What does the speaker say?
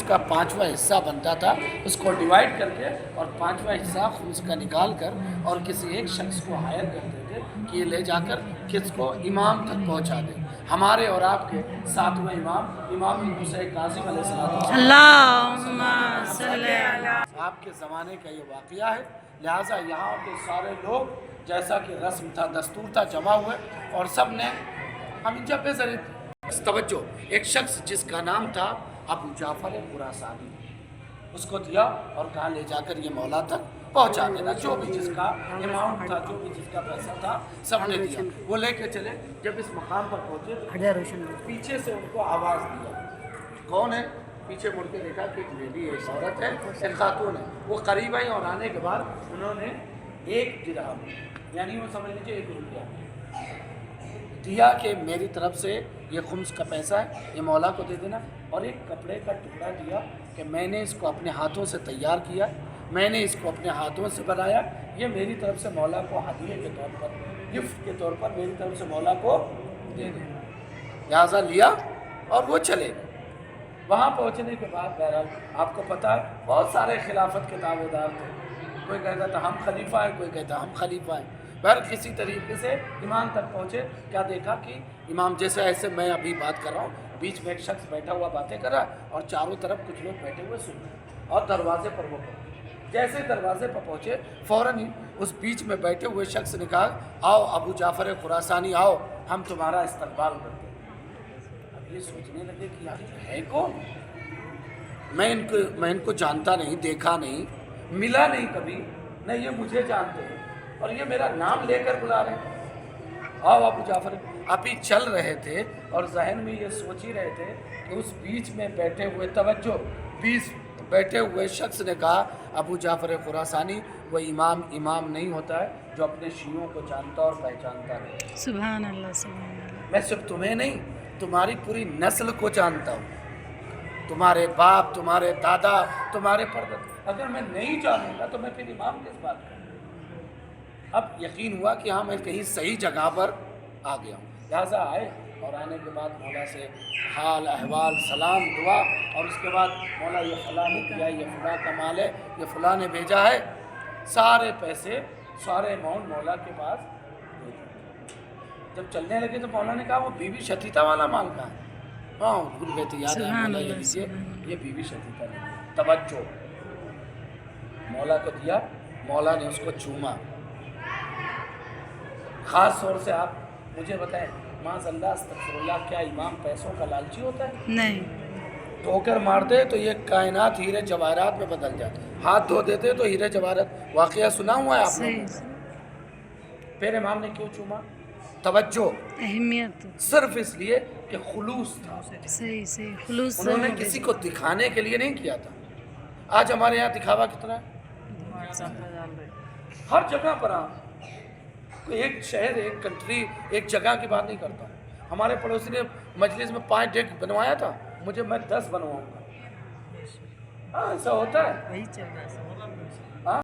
کا 5واں حصہ بنتا تھا اس کو ڈیوائڈ کر کے اور 5واں حصہ خمس کا نکال کر اور کسی ایک شخص کو ہائر کرتے تھے کہ یہ لے جا کر کس کو امام تک پہنچا دے. ہمارے اور آپ کے 7ویں امام حسین کاظم علیہ السلام اللہم صلی علی. آپ کے زمانے کا یہ واقعہ ہے. لہٰذا یہاں کے سارے لوگ جیسا کہ رسم تھا دستور تھا جمع ہوئے اور سب نے ہم جب پہ ذرا توجہ ایک شخص جس کا نام تھا ابو جعفر خراسانی اس کو دیا اور کہا لے جا کر یہ مولا تک پہنچا دینا. جو بھی جس کا اماؤنٹ تھا جو بھی جس کا پیسہ تھا سب نے دیا. وہ لے کے چلے. جب اس مقام پر پہنچے پیچھے سے ان کو آواز دیا. کون ہے؟ پیچھے مڑ کے دیکھا کہ ایک لیڈی ایک عورت ہے ایک خاتون ہے. وہ قریب آئی اور آنے کے بعد انہوں نے 1 درہم یعنی وہ سمجھ لیجیے 1 روپیہ دیا کہ میری طرف سے یہ خمس کا پیسہ ہے یہ مولا کو دے دینا. اور ایک کپڑے کا ٹکڑا دیا کہ میں نے اس کو اپنے ہاتھوں سے تیار کیا, میں نے اس کو اپنے ہاتھوں سے بنایا, یہ میری طرف سے مولا کو ہدیے کے طور پر گفٹ کے طور پر میری طرف سے مولا کو دے دیں. لہٰذا لیا اور وہ چلے گئے. وہاں پہنچنے کے بعد بہرحال آپ کو پتہ ہے بہت سارے خلافت کے دعوے دار تھے. کوئی کہتا تھا ہم خلیفہ ہیں, کوئی کہتا ہم خلیفہ ہیں. بہر کسی طریقے سے امام تک پہنچے. کیا دیکھا کہ امام جیسے ایسے میں ابھی بات کر رہا ہوں بیچ میں ایک شخص بیٹھا ہوا باتیں کر رہا اور چاروں طرف کچھ لوگ بیٹھے ہوئے سن رہے اور دروازے پر وہ پہنچے. جیسے دروازے پر پہنچے فوراً ہی اس بیچ میں بیٹھے ہوئے شخص نے کہا آؤ ابو جعفر خراسانی آؤ ہم تمہارا استقبال کرتے ہیں. اب یہ سوچنے لگے کہ یار ہے کون؟ میں ان کو جانتا نہیں, دیکھا نہیں, ملا نہیں کبھی, نہ یہ مجھے جانتے ہیں اور یہ میرا نام لے کر بلا رہے ہیں. آؤ ابو جعفر. ابھی چل رہے تھے اور ذہن میں یہ سوچ ہی رہے تھے کہ اس بیچ میں بیٹھے ہوئے توجہ بیچ بیٹھے ہوئے شخص نے کہا ابو جعفر خراسانی وہ امام نہیں ہوتا ہے جو اپنے شیعوں کو جانتا اور پہچانتا ہے. سبحان اللہ سبحان اللہ. میں صرف تمہیں نہیں تمہاری پوری نسل کو جانتا ہوں, تمہارے باپ, تمہارے دادا, تمہارے پردادا. اگر میں نہیں جانوں گا تو میں پھر امام کس بات کا. اب یقین ہوا کہ ہاں میں کہیں صحیح جگہ پر آ گیا ہوں. لہٰذا آئے اور آنے کے بعد مولا سے حال احوال سلام دعا اور اس کے بعد مولا یہ فلاں نے کیا, یہ فلاں کا مال ہے, یہ فلاں نے بھیجا ہے. سارے پیسے سارے اماؤنٹ مولا کے پاس بھیج دیے. جب چلنے لگے تو مولا نے کہا وہ بی بی شتیتا والا مال کہاں ہے؟ ہاں بھول گئے تھے, یاد ہے مولا یہ لیجیے یہ بی بی شتیتا نے. توجہ مولا کو دیا, مولا نے اس کو چوما. خاص طور سے آپ مجھے بتائیں معاذ اللہ استغفر اللہ کیا امام پیسوں کا لالچی ہوتا ہے؟ نہیں. ٹھوکر مار دے تو یہ کائنات ہیرے جواہرات میں بدل جاتے, ہاتھ دھو دیتے تو ہیرے جواہرات. واقعہ سنا ہوا ہے آپ نے. پھر امام نے کیوں چوما؟ توجہ اہمیت صرف اس لیے کہ خلوص تھا. صحیح خلوص. انہوں نے کسی کو دکھانے کے لیے نہیں کیا تھا. آج ہمارے یہاں دکھاوا کتنا ہے؟ ہر جگہ پر ایک شہر ایک کنٹری ایک جگہ کی بات نہیں کرتا. ہمارے پڑوسی نے مجلس میں 5 ڈیک بنوایا تھا, میں 10 بنواؤں گا. ایسا ہوتا ہے.